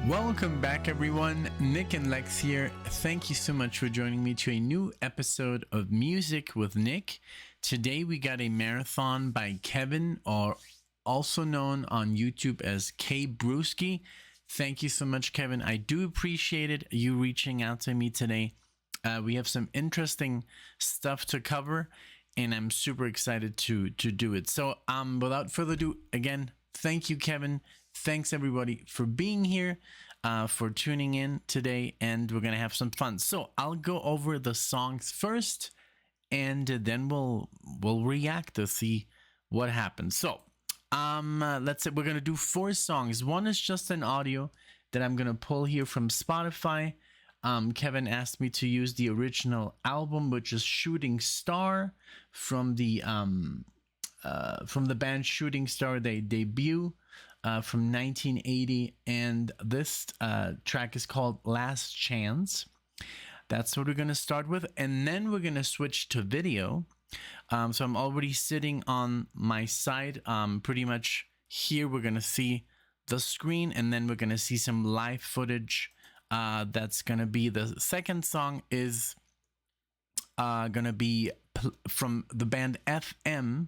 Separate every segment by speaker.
Speaker 1: Welcome back, everyone. NicknLex here. Thank you so much for joining me to a new episode of Music with Nick. Today we got a marathon by Kevin, or also known on YouTube as K Brewski. Thank you so much, Kevin. I do appreciate it, you reaching out to me today. We have some interesting stuff to cover, and I'm super excited to do it. So without further ado, again, thank you, Kevin. Thanks everybody for being here, for tuning in today, and we're gonna have some fun. So I'll go over the songs first, and then we'll react to see what happens. So let's say we're gonna do 4 songs. One is just an audio that I'm gonna pull here from Spotify. Kevin asked me to use the original album, which is Shooting Star, from the band Shooting Star. They debut from 1980, and this track is called Last Chance. That's what we're going to start with, and then we're going to switch to video. So I'm already sitting on my side. Pretty much here we're going to see the screen, and then we're going to see some live footage. That's going to be the second song is going to be from the band FM,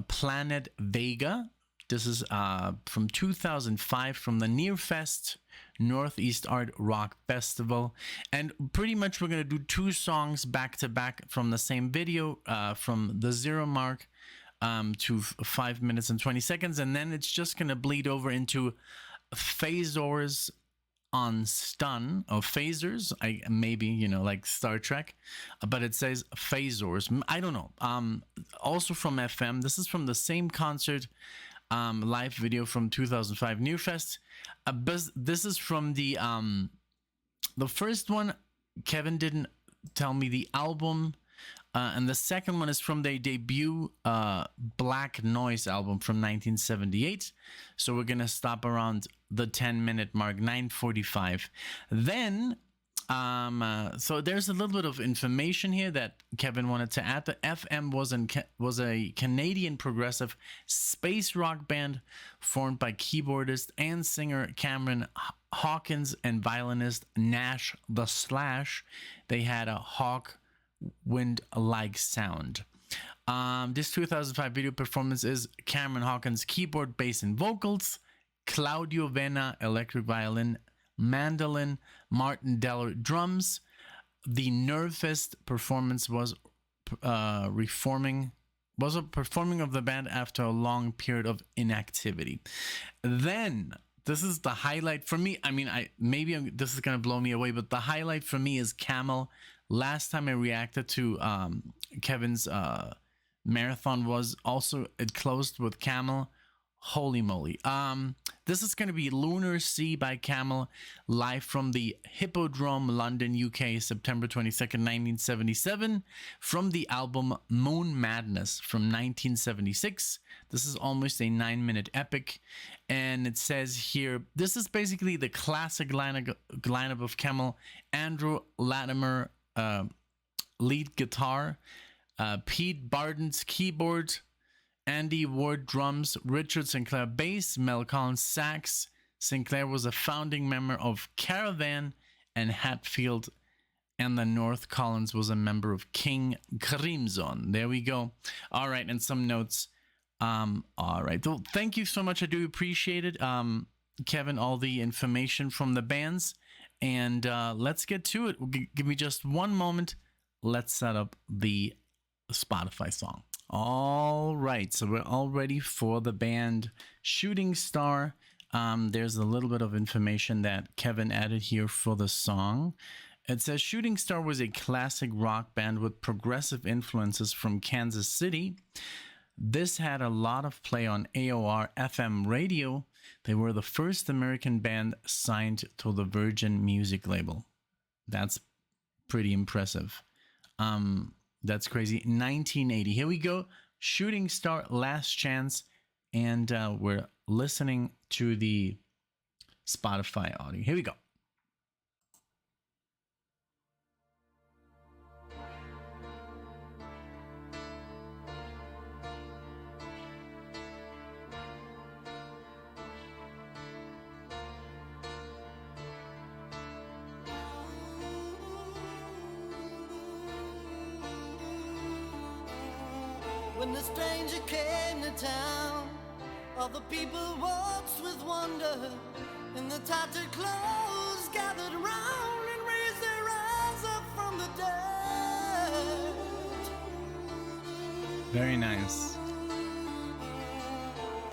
Speaker 1: Planet Vega. This is from 2005, from the Nearfest Northeast Art Rock Festival. And pretty much we're going to do 2 songs back to back from the same video, from the 0 mark to 5 minutes and 20 seconds. And then it's just going to bleed over into Phasors On Stun, or Phasors, maybe, you know, like Star Trek, but it says Phasors. I don't know. Also from FM. This is from the same concert. Live video from 2005 Nearfest. But this is from the first one. Kevin didn't tell me the album, and the second one is from their debut Black Noise album from 1978. So we're gonna stop around the 10-minute mark, 9:45. Then so there's a little bit of information here that Kevin wanted to add. The FM was a Canadian progressive space rock band formed by keyboardist and singer Cameron Hawkins and violinist Nash the Slash. They had a hawk wind-like sound. This 2005 video performance is Cameron Hawkins keyboard, bass, and vocals, Claudio Vena electric violin, mandolin, Martin Deller drums. The Nervfest performance was a performing of the band after a long period of inactivity. Then this is the highlight for me. I mean, this is gonna blow me away, but the highlight for me is Camel. Last time I reacted to Kevin's marathon was also, it closed with Camel. Holy moly. This is going to be Lunar Sea by Camel, live from the Hippodrome, London, UK, September 22nd, 1977, from the album Moon Madness from 1976. This is almost a 9-minute epic, and it says here, this is basically the classic lineup of Camel: Andrew Latimer, lead guitar, Pete Barden's keyboard, Andy Ward drums, Richard Sinclair bass, Mel Collins sax. Sinclair was a founding member of Caravan and Hatfield, and the North Collins was a member of King Crimson. There we go. All right, and some notes. All right. Well, thank you so much. I do appreciate it, Kevin, all the information from the bands. And let's get to it. Give me just one moment. Let's set up the Spotify song. All right, so we're all ready for the band Shooting Star. There's a little bit of information that Kevin added here for the song. It says Shooting Star was a classic rock band with progressive influences from Kansas City. This had a lot of play on AOR FM radio. They were the first American band signed to the Virgin Music label. That's pretty impressive. That's crazy. 1980. Here we go. Shooting Star, Last Chance. And we're listening to the Spotify audio. Here we go.
Speaker 2: When the stranger came to town, all the people waltzed with wonder, and the tattered clothes gathered round and raised their eyes up from the dirt.
Speaker 1: Very nice.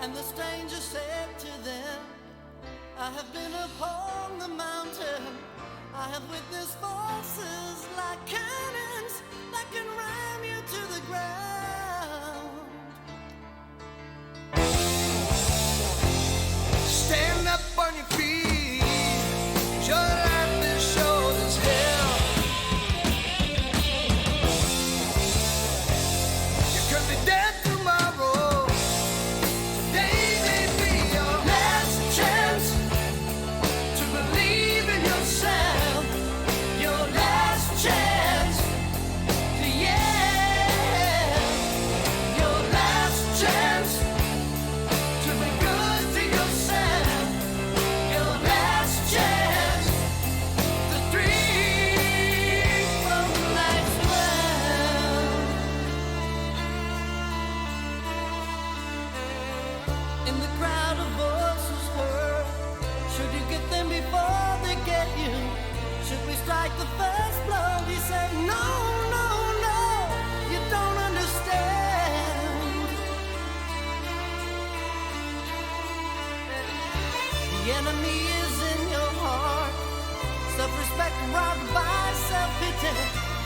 Speaker 2: And the stranger said to them, I have been upon the mountain, I have witnessed forces like cannons that can ram you to the ground. Stand up on your feet, your life is short as hell. You could be dead tomorrow. Today may be your last chance to believe in yourself. Your last chance to yeah. Your last chance to be good to yourself. Your last chance to drink from life's well. In the crowd of voices heard, should you get them before they get you? Should we strike the first blow? He said, no, no, no, you don't understand. The enemy is in your heart, self-respect robbed by self-pity.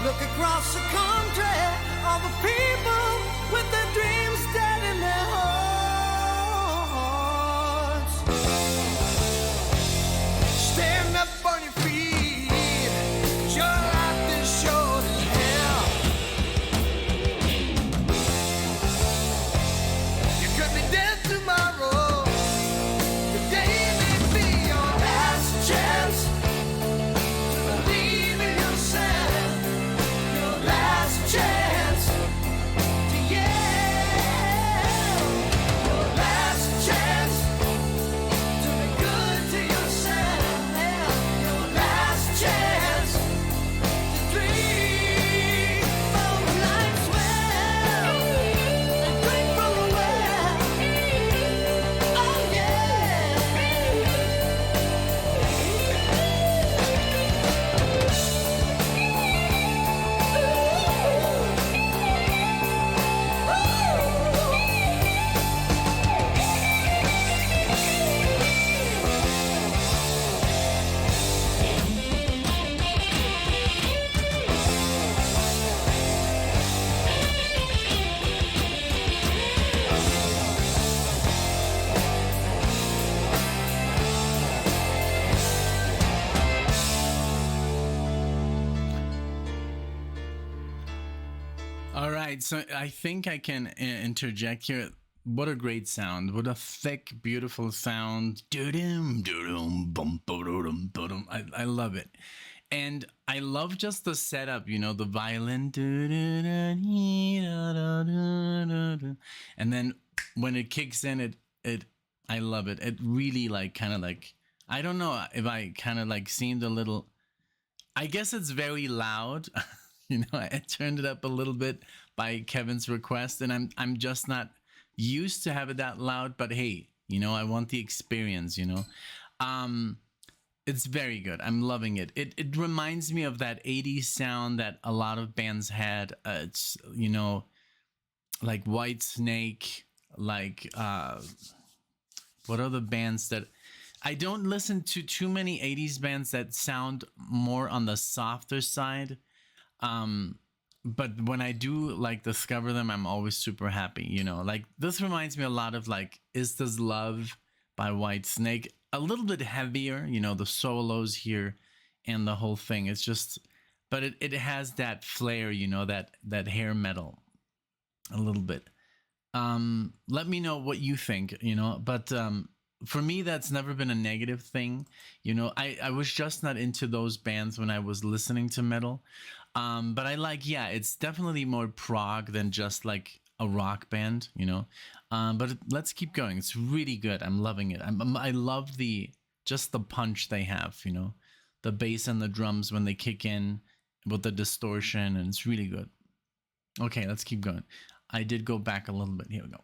Speaker 2: Look across the country, all the people with their dreams dead in their hearts. Stand up on your feet, your life is short as hell. You could be dead tomorrow. Today may be your last chance to believe in yourself. Your last chance to yeah. Your last chance to be good to yourself. Your last chance to drink from life's well. And drink from the well. Oh yeah.
Speaker 1: All right, so I think I can interject here. What a great sound! What a thick, beautiful sound! Doo-dum, doo-dum, bum, ba-doo-dum, ba-dum. I love it, and I love just the setup. You know, the violin, and then when it kicks in, it I love it. It really like kind of like I don't know if I kind of like seemed a little. I guess it's very loud. You know, I turned it up a little bit by Kevin's request, and I'm just not used to have it that loud. But hey, you know, I want the experience. You know, it's very good. I'm loving it. It reminds me of that '80s sound that a lot of bands had. It's you know, like White Snake, like what are the bands that I don't listen to too many '80s bands that sound more on the softer side. But when I do like discover them, I'm always super happy, you know. Like this reminds me a lot of like Is This Love by White Snake, a little bit heavier, you know, the solos here and the whole thing. It's just but it has that flair, you know, that hair metal a little bit. Let me know what you think, you know, but for me that's never been a negative thing, you know. I was just not into those bands when I was listening to metal. But I like, yeah, it's definitely more prog than just like a rock band, you know. But let's keep going. It's really good. I'm loving it. I love just the punch they have, you know, the bass and the drums when they kick in with the distortion, and it's really good. Okay, let's keep going. I did go back a little bit. Here we go.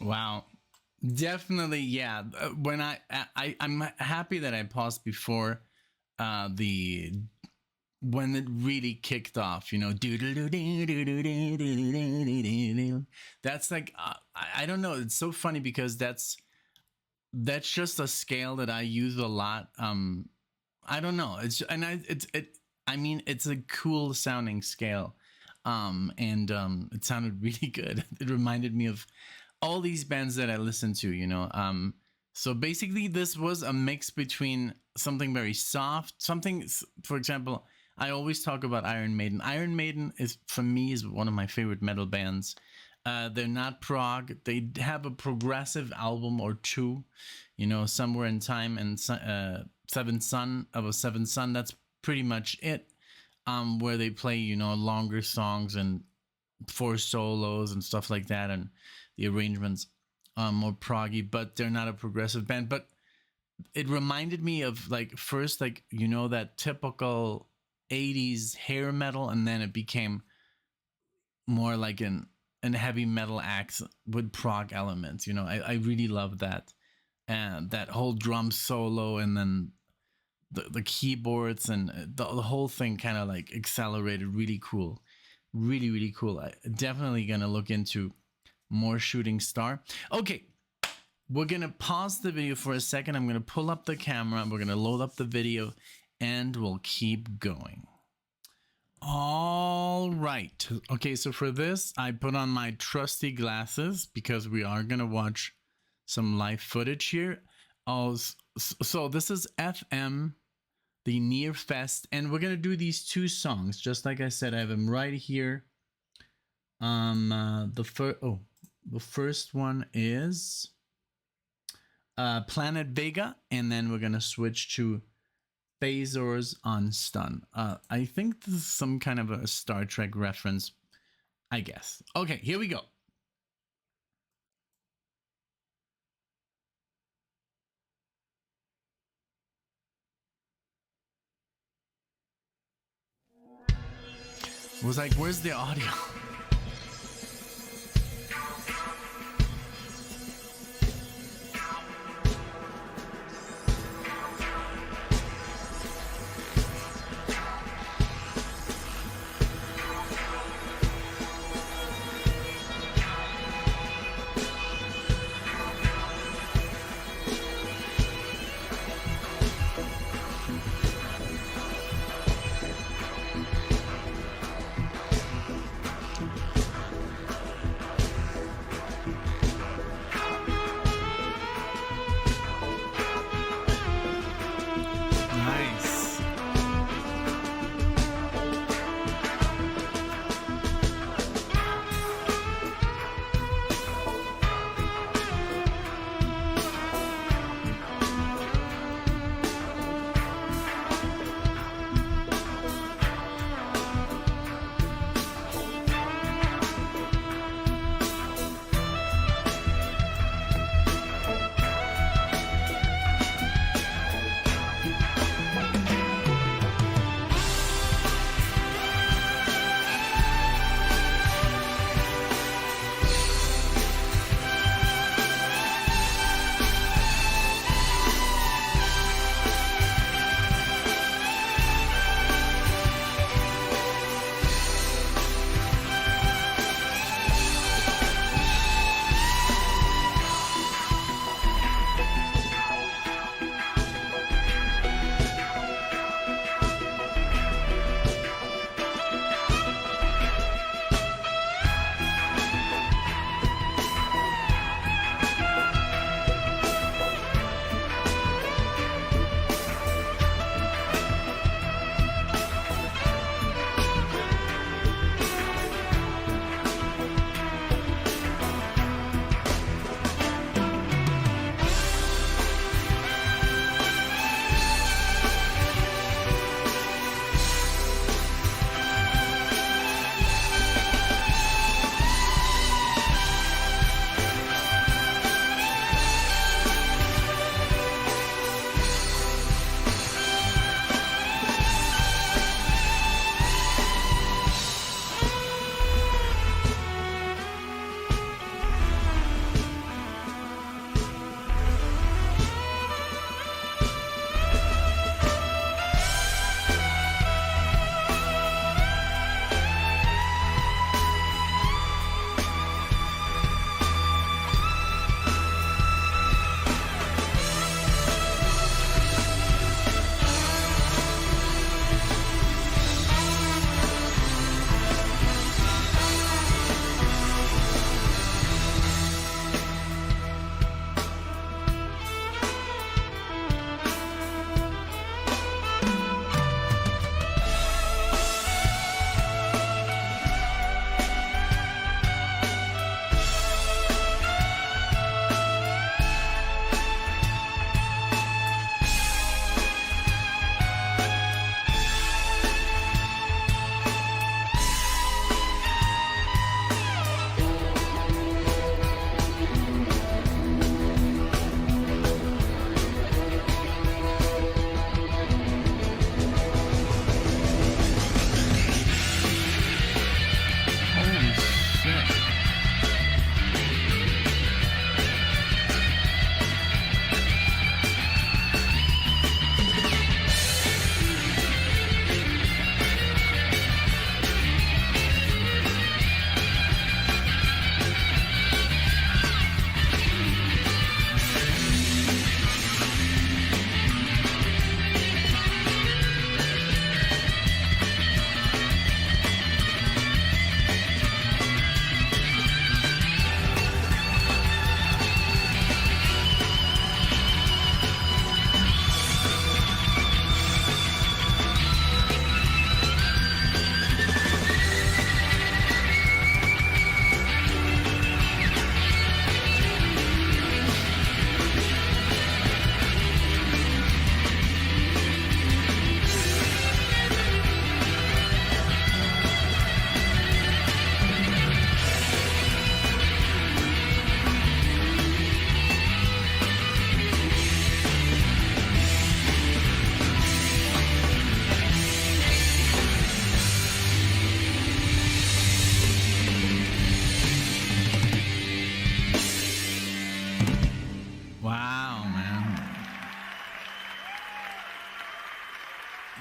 Speaker 1: Wow. Definitely, yeah. When I'm happy that I paused before the when it really kicked off, you know. That's like I don't know. It's so funny because that's just a scale that I use a lot. I don't know. I mean, it's a cool sounding scale, and it sounded really good. It reminded me of all these bands that I listen to, you know. So basically, this was a mix between something very soft, something, for example, I always talk about Iron Maiden. Iron Maiden is, for me, is one of my favorite metal bands. They're not prog. They have a progressive album or two, you know, Somewhere in Time and Seventh Son of a Seventh Son. That's pretty much it. Where they play, you know, longer songs and 4 solos and stuff like that, and the arrangements more proggy, but they're not a progressive band. But it reminded me of, like, first, like, you know, that typical 80s hair metal, and then it became more like an heavy metal acts with prog elements. You know, I really love that, and that whole drum solo, and then the keyboards, and the whole thing kind of like accelerated. Really cool, really cool. I definitely gonna look into more Shooting Star. Okay, we're gonna pause the video for a second. I'm gonna pull up the camera, we're gonna load up the video, and we'll keep going. All right. Okay, so for this, I put on my trusty glasses because we are going to watch some live footage here. So this is FM, the Near Fest, and we're going to do these two songs. Just like I said, I have them right here. The first one is Planet Vega, and then we're going to switch to Phasors On Stun. I think this is some kind of a Star Trek reference, I guess. Okay, here we go. I was like, where's the audio?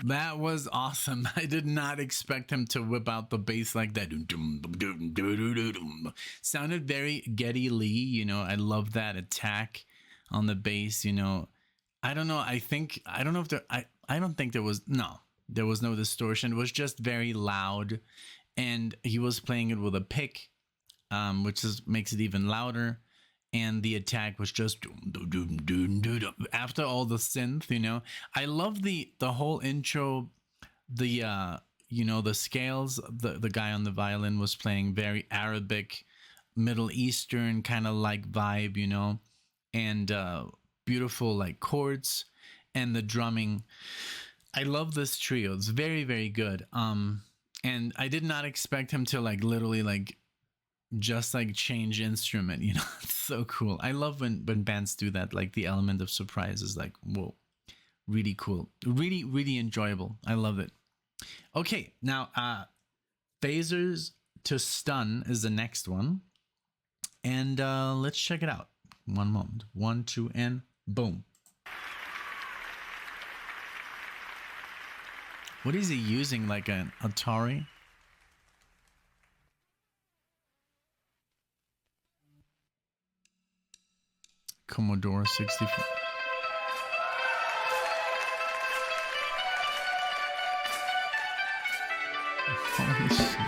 Speaker 1: That was awesome. I did not expect him to whip out the bass like that. Sounded very Geddy Lee, you know. I love that attack on the bass, you know. I don't know. I don't know if I don't think there was no distortion. It was just very loud, and he was playing it with a pick, which makes it even louder. And the attack was just after all the synth, you know. I love the whole intro, the you know, the scales. The guy on the violin was playing very Arabic, Middle Eastern kind of like vibe, you know, and beautiful like chords, and the drumming. I love this trio. It's very, very good. And I did not expect him to like literally like just like change instrument, you know. It's so cool. I love when bands do that. Like the element of surprise is like, whoa, really cool, really, really enjoyable. I love it. Okay, now Phasors to Stun is the next one, and let's check it out. One moment. 1, 2, and boom. What is he using? Like an Atari? Commodore 64. Holy shit.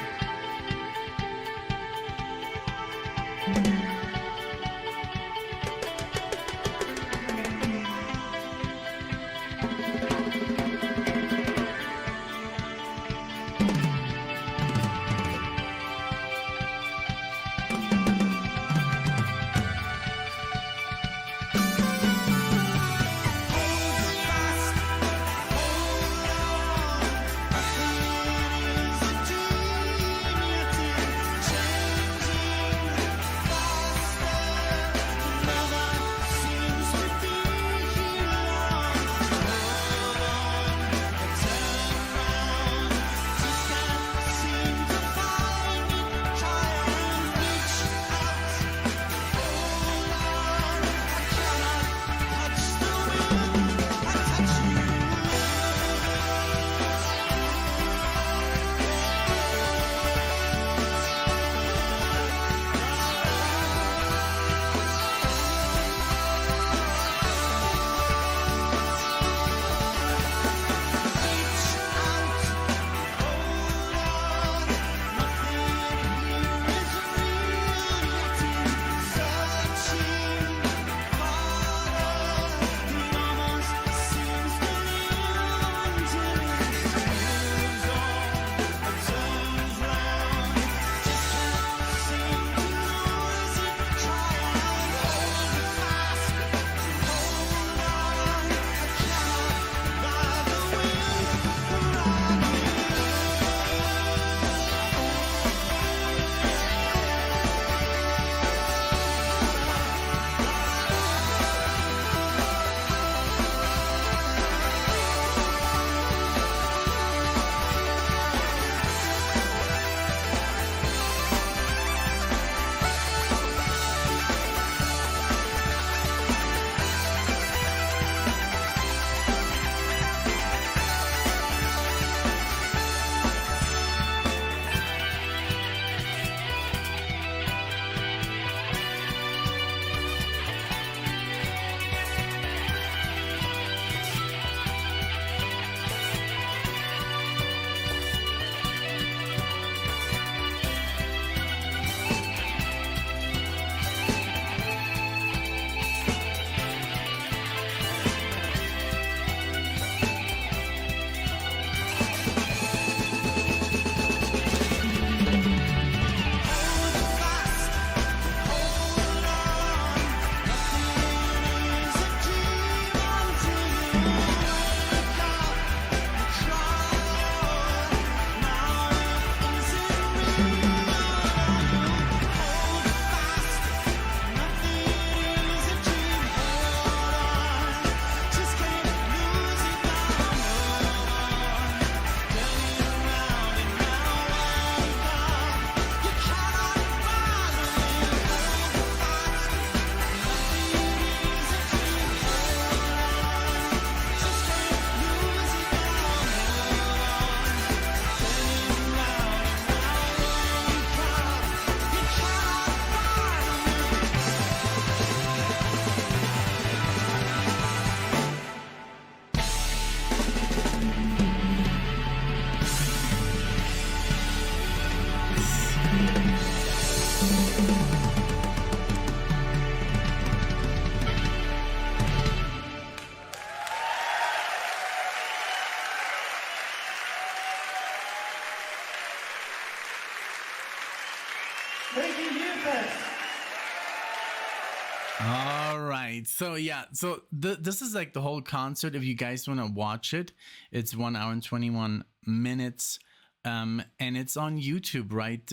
Speaker 1: All right. So yeah. So this is like the whole concert. If you guys want to watch it, it's 1 hour and 21 minutes, and it's on YouTube, right?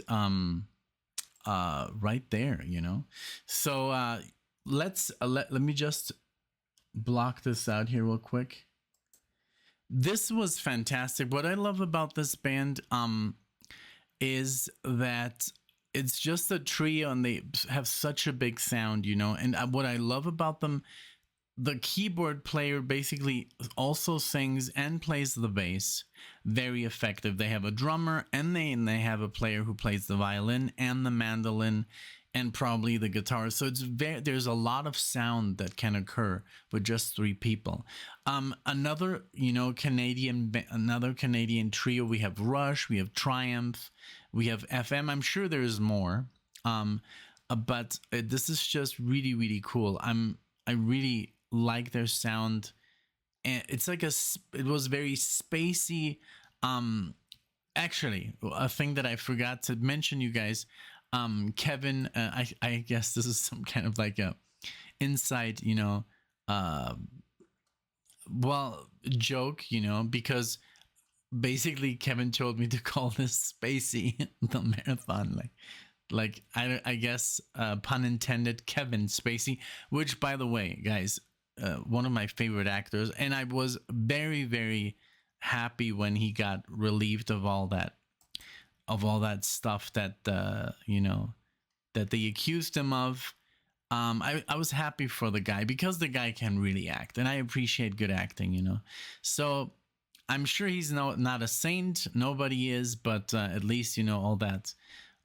Speaker 1: Right there. You know. So let me just block this out here real quick. This was fantastic. What I love about this band is that it's just a trio and they have such a big sound, you know. And what I love about them, the keyboard player basically also sings and plays the bass. Very effective. They have a drummer and they have a player who plays the violin and the mandolin and probably the guitar. So it's there's a lot of sound that can occur with just 3 people. Another, you know, another Canadian trio. We have Rush, we have Triumph, we have FM. I'm sure there's more. But this is just really, really cool. I really like their sound, and it's like it was very spacey. Actually, a thing that I forgot to mention, you guys. Kevin, I guess this is some kind of like a inside, you know, well, joke, you know, because basically Kevin told me to call this Spacey the marathon, like I guess pun intended, Kevin Spacey, which by the way, guys, one of my favorite actors, and I was very, very happy when he got relieved of all that stuff that you know, that they accused him of. I was happy for the guy because the guy can really act, and I appreciate good acting, you know. So I'm sure he's not a saint, nobody is, but at least, you know,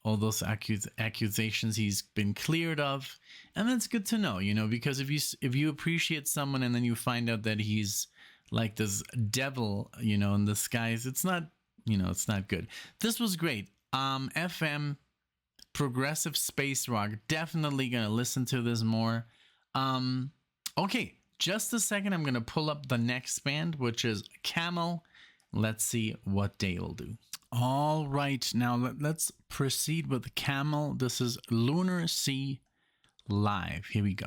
Speaker 1: all those accusations he's been cleared of, and that's good to know, you know, because if you appreciate someone and then you find out that he's like this devil, you know, in the skies, it's not, you know, it's not good. This was great. FM, progressive space rock. Definitely gonna listen to this more. Okay, just a second. I'm gonna pull up the next band, which is Camel. Let's see what they will do. All right, now let's proceed with Camel. This is Lunar Sea live. Here we go.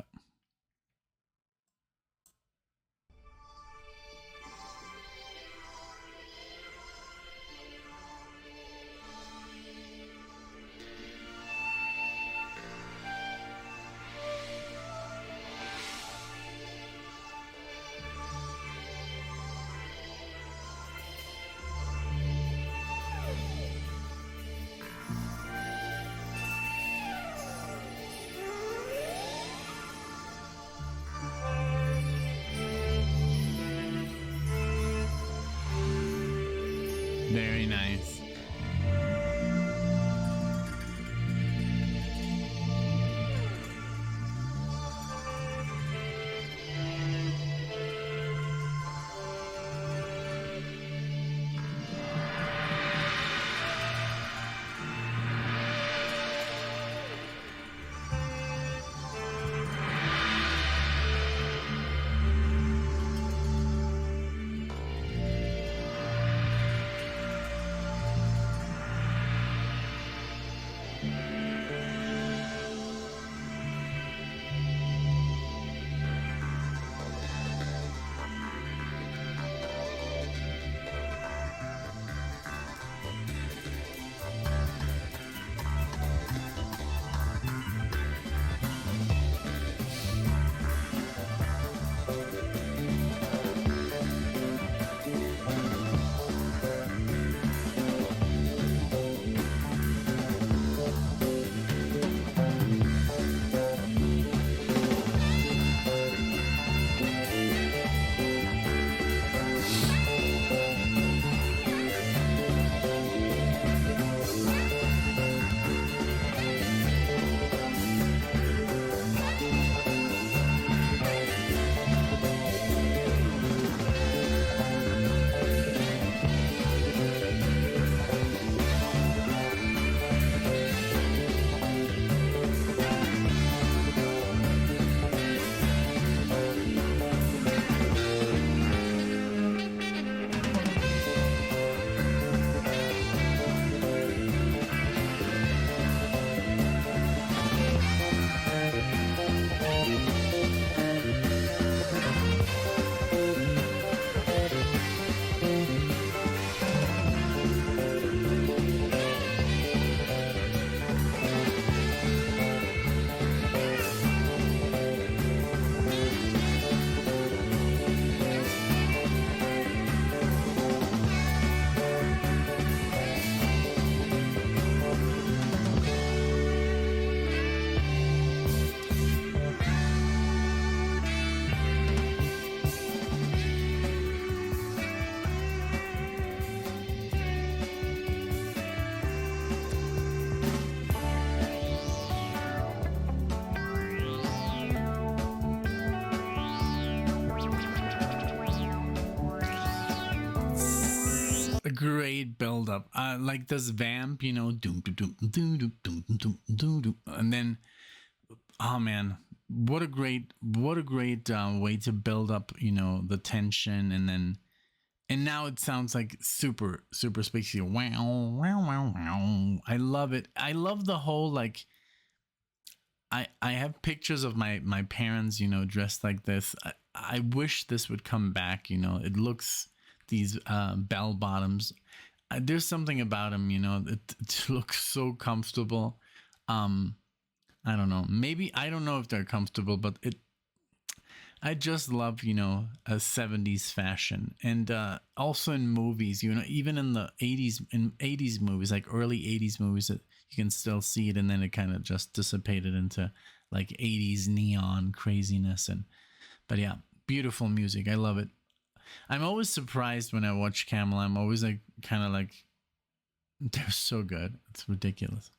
Speaker 1: great build up. Like this vamp, you know, doom doom doom doom doom doom doom doom doom, and then, oh man, what a great way to build up, you know, the tension, and now it sounds like super spacey. Wow, wow, wow, wow. I love it. I love the whole like. I have pictures of my parents, you know, dressed like this. I wish this would come back. You know, it looks these bell bottoms. There's something about them, you know, it looks so comfortable. I don't know. Maybe I don't know if they're comfortable, but I just love, you know, a 70s fashion, and also in movies, you know, even in the 80s movies, like early 80s movies, that you can still see it, and then it kind of just dissipated into like 80s neon craziness. But yeah, beautiful music. I love it. I'm always surprised when I watch Camel. I'm always like kind of like, they're so good. It's ridiculous.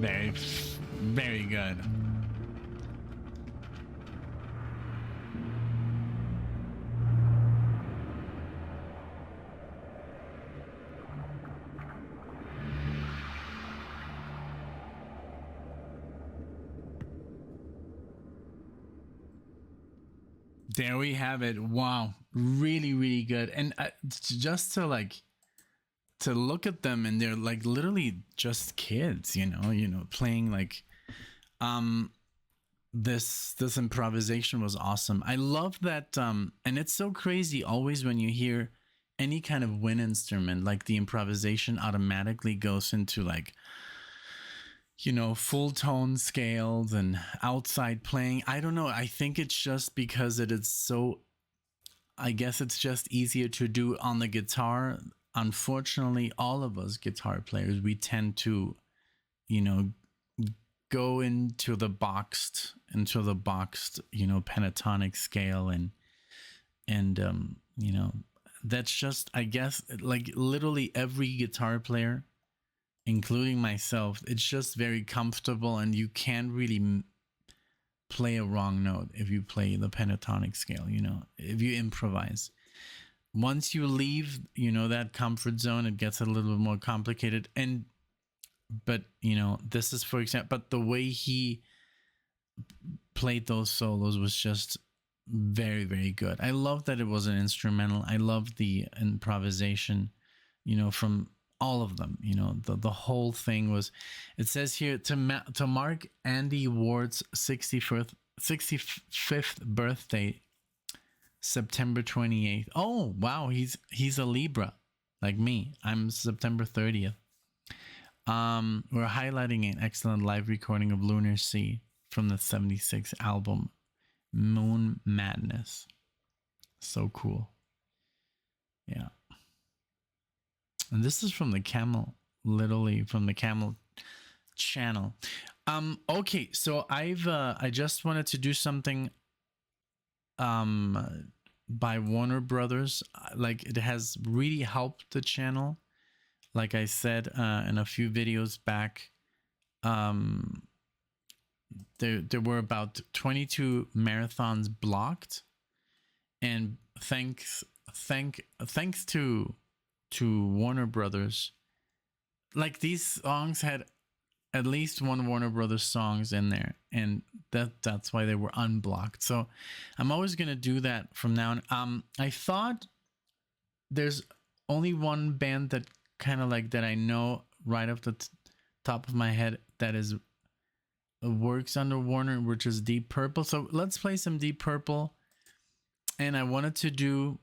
Speaker 1: Very, very good. There we have it. Wow, really, really good. And just to look at them, and they're like literally just kids, playing like this improvisation was awesome. I love that, and it's so crazy always when you hear any kind of wind instrument, like the improvisation automatically goes into like, full tone scales and outside playing. I don't know. I think it's just because it is so, I guess it's just easier to do on the guitar. Unfortunately, all of us guitar players, we tend to, go into the boxed, pentatonic scale. And that's just, I guess, like literally every guitar player, including myself, it's just very comfortable, and you can't really play a wrong note if you play the pentatonic scale, if you improvise. Once you leave, that comfort zone, it gets a little bit more complicated. But this is, for example, but the way he played those solos was just very, very good. I love that it was an instrumental. I love the improvisation, from all of them. The whole thing was, it says here, to mark Andy Ward's 65th birthday, September 28th. Oh wow, he's a Libra like me. I'm September 30th. We're highlighting an excellent live recording of Lunar Sea from the 76 album Moon Madness. So cool. Yeah. And this is from the Camel, literally from the Camel channel. Okay, so I just wanted to do something by Warner Brothers. Like, it has really helped the channel. Like I said in a few videos back, there were about 22 marathons blocked, and thanks to Warner Brothers, like these songs had at least one Warner Brothers songs in there, and that's why they were unblocked. So I'm always gonna do that from now on. I thought there's only one band that kind of like that I know right off the top of my head that is works under Warner, which is Deep Purple. So let's play some Deep Purple. And I wanted to do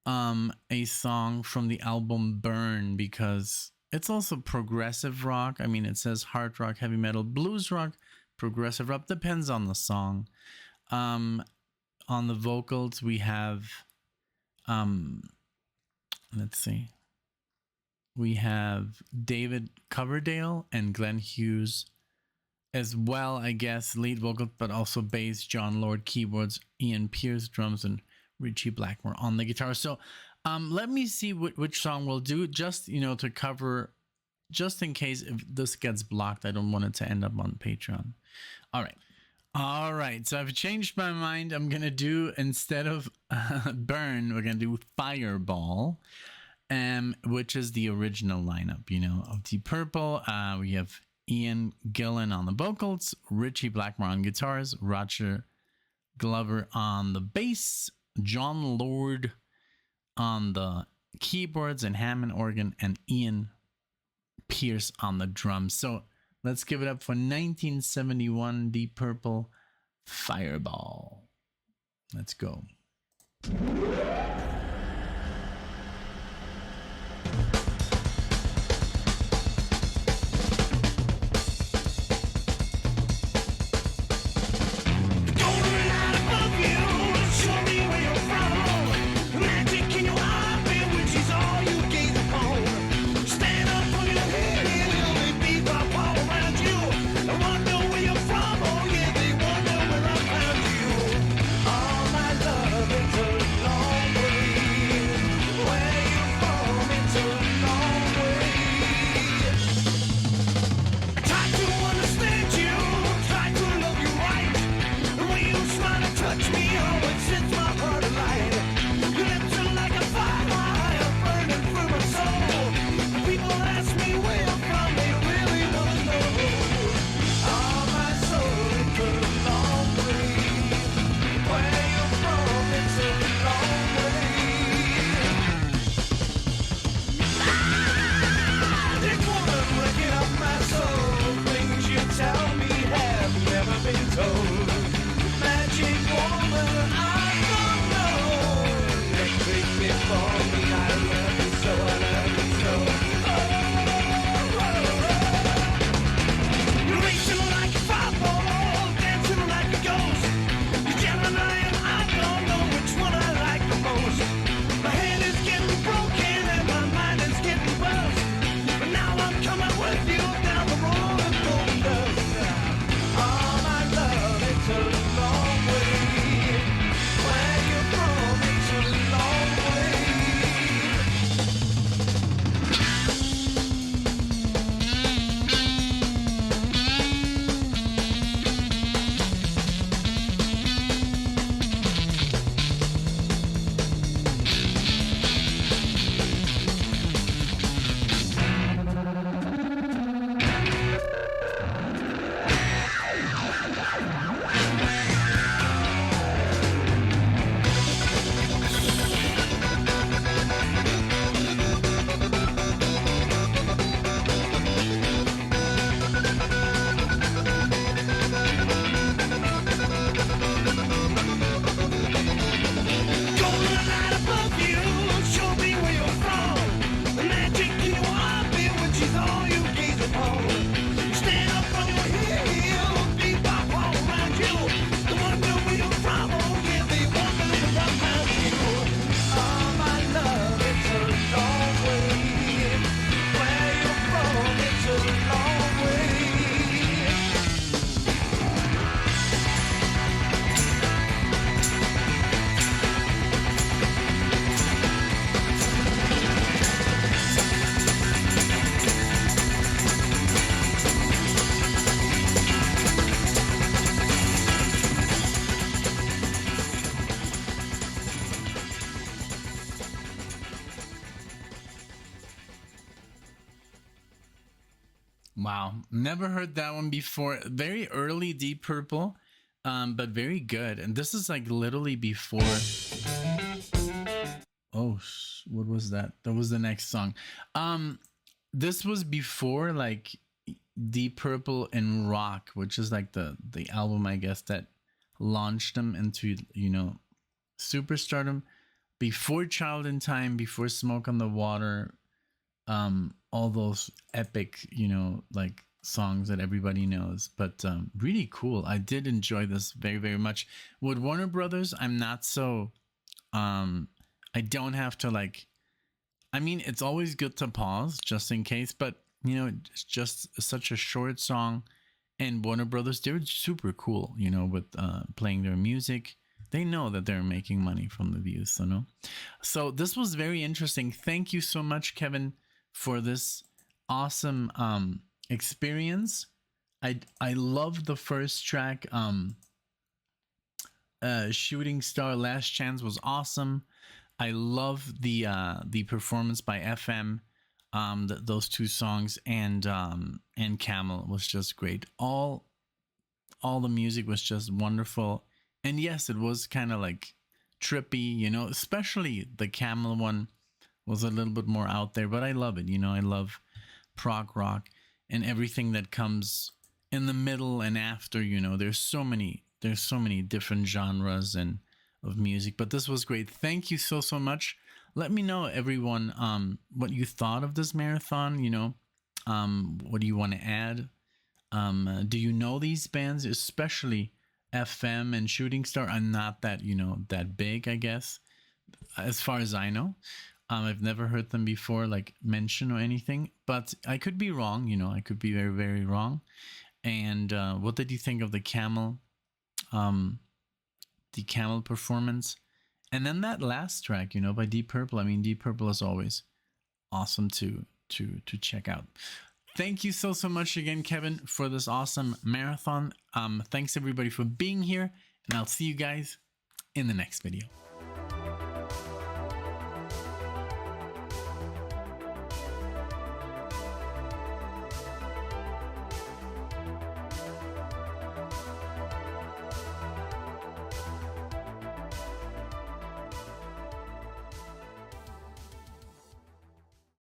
Speaker 1: a song from the album Burn, because it's also progressive rock. I mean, it says hard rock, heavy metal, blues rock, progressive rock, depends on the song. On the vocals we have let's see, we have David Coverdale and Glenn Hughes as well, I guess, lead vocal, but also bass, John Lord keyboards, Ian Pierce drums, and Richie Blackmore on the guitar. So let me see which song we'll do, just to cover, just in case if this gets blocked. I don't want it to end up on Patreon. All right, so I've changed my mind. I'm gonna do, instead of Burn, we're gonna do Fireball, which is the original lineup, of Deep Purple. We have Ian Gillan on the vocals, Richie Blackmore on guitars, Roger Glover on the bass, John Lord on the keyboards and Hammond organ, and Ian Pierce on the drums. So let's give it up for 1971 Deep Purple, Fireball. Let's go.
Speaker 2: All my love is a long
Speaker 1: Wow, never heard that one before. Very early Deep Purple, but very good. And this is like literally before. Oh, what was that? That was the next song. This was before like Deep Purple and Rock, which is like the album I guess that launched them into, you know, superstardom. Before Child in Time, before Smoke on the Water, all those epic, you know, like songs that everybody knows. But really cool. I did enjoy this very, very much. With Warner Brothers, I'm not so I don't have to like, I mean, it's always good to pause just in case, but you know, it's just such a short song. And Warner Brothers, they're super cool, you know, with playing their music. They know that they're making money from the views, so no. So this was very interesting. Thank you so much, Kevin, for this awesome experience. I love the first track. Shooting Star Last Chance was awesome. I love the performance by FM. Those two songs and Camel was just great. All the music was just wonderful. And yes, it was kind of like trippy, you know, especially the Camel one was a little bit more out there, but I love it. You know, I love prog rock and everything that comes in the middle and after, you know, there's so many different genres and of music, but this was great. Thank you so much. Let me know, everyone, what you thought of this marathon. You know, what do you want to add? Do you know these bands, especially FM and Shooting Star? Are not that, you know, that big, I guess, as far as I know. I've never heard them before, like mention or anything, but I could be wrong. You know, I could be very, very wrong. And what did you think of the Camel? The Camel performance, and then that last track, you know, by Deep Purple. I mean, Deep Purple is always awesome to check out. Thank you so much again, Kevin, for this awesome marathon. Thanks everybody for being here, and I'll see you guys in the next video.